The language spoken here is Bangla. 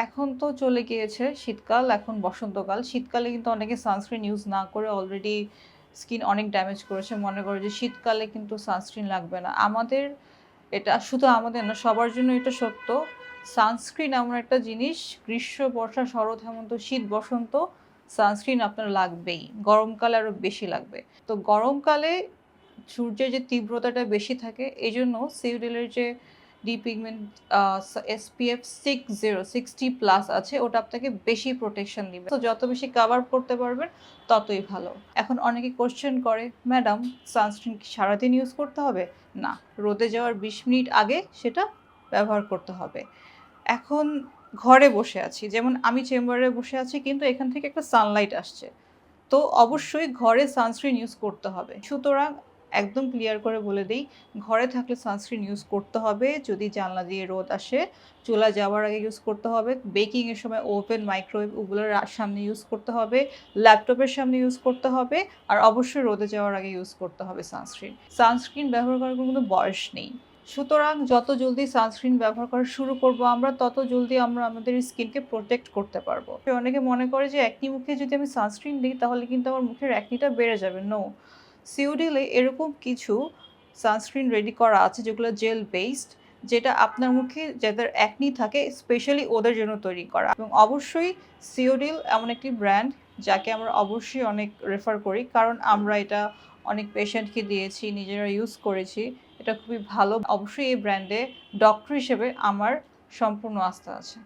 এখন তো চলে গিয়েছে শীতকাল, এখন বসন্তকাল। শীতকালে কিন্তু অনেকে সানস্ক্রিন ইউজ না করে অলরেডি স্কিন অনেক ড্যামেজ করেছে, মনে করে যে শীতকালে কিন্তু সানস্ক্রিন লাগবে না। এটা শুধু আমাদের না, সবার জন্য এটা সত্য। সানস্ক্রিন এমন একটা জিনিস, গ্রীষ্ম, বর্ষা, শরৎ, হেমন্ত, শীত, বসন্ত সানস্ক্রিন আপনার লাগবেই। গরমকালে আরও বেশি লাগবে। তো গরমকালে সূর্যের যে তীব্রতাটা বেশি থাকে, এই জন্য সিউডেলের যে ডিপিগমেন্ট SPF 60+ আছে, ওটা আপনাকে বেশি প্রোটেকশন দিবে। তো যত বেশি কভার করতে পারবেন ততই ভালো। এখন অনেকে কোশ্চেন করে, ম্যাডাম সানস্ক্রিন কি সারাদিন ইউজ করতে হবে? না, রোদে যাওয়ার 20 মিনিট আগে সেটা ব্যবহার করতে হবে। এখন ঘরে বসে আছি, যেমন আমি চেম্বারে বসে আছি, কিন্তু এখান থেকে একটা সানলাইট আসছে, তো অবশ্যই ঘরে সানস্ক্রিন ইউজ করতে হবে। সুতরাং একদম ক্লিয়ার করে বলে দিই, ঘরে থাকলে সানস্ক্রিন ইউজ করতে হবে। যদি জানলা দিয়ে রোদ আসে, চুলা যাওয়ার আগে ইউজ করতে হবে। বেকিংয়ের সময় ওভেন, মাইক্রোওয়েভ ওগুলোর সামনে ইউজ করতে হবে। ল্যাপটপের সামনে ইউজ করতে হবে। আর অবশ্যই রোদে যাওয়ার আগে ইউজ করতে হবে সানস্ক্রিন। সানস্ক্রিন ব্যবহার করার কোনো বয়স নেই। সুতরাং যত জলদি সানস্ক্রিন ব্যবহার করা শুরু করব আমরা, তত জলদি আমরা আমাদের স্কিনকে প্রোটেক্ট করতে পারবো। অনেকে মনে করে যে একনি মুখে যদি আমি সানস্ক্রিন দিই তাহলে কিন্তু আমার মুখের একনিটা বেড়ে যাবে। নো, সিওডিলে এরকম কিছু সানস্ক্রিন রেডি করা আছে যেগুলো জেল বেসড, যেটা আপনার মুখে যাদের একনি থাকে স্পেশালি ওদের জন্য তৈরি করা। এবং অবশ্যই সিওডিল এমন একটি ব্র্যান্ড যাকে আমরা অবশ্যই অনেক রেফার করি, কারণ আমরা এটা অনেক পেশেন্টকে দিয়েছি, নিজেরা ইউজ করেছি। এটা খুবই ভালো। অবশ্যই এই ব্র্যান্ডে ডক্টর হিসেবে আমার সম্পূর্ণ আস্থা আছে।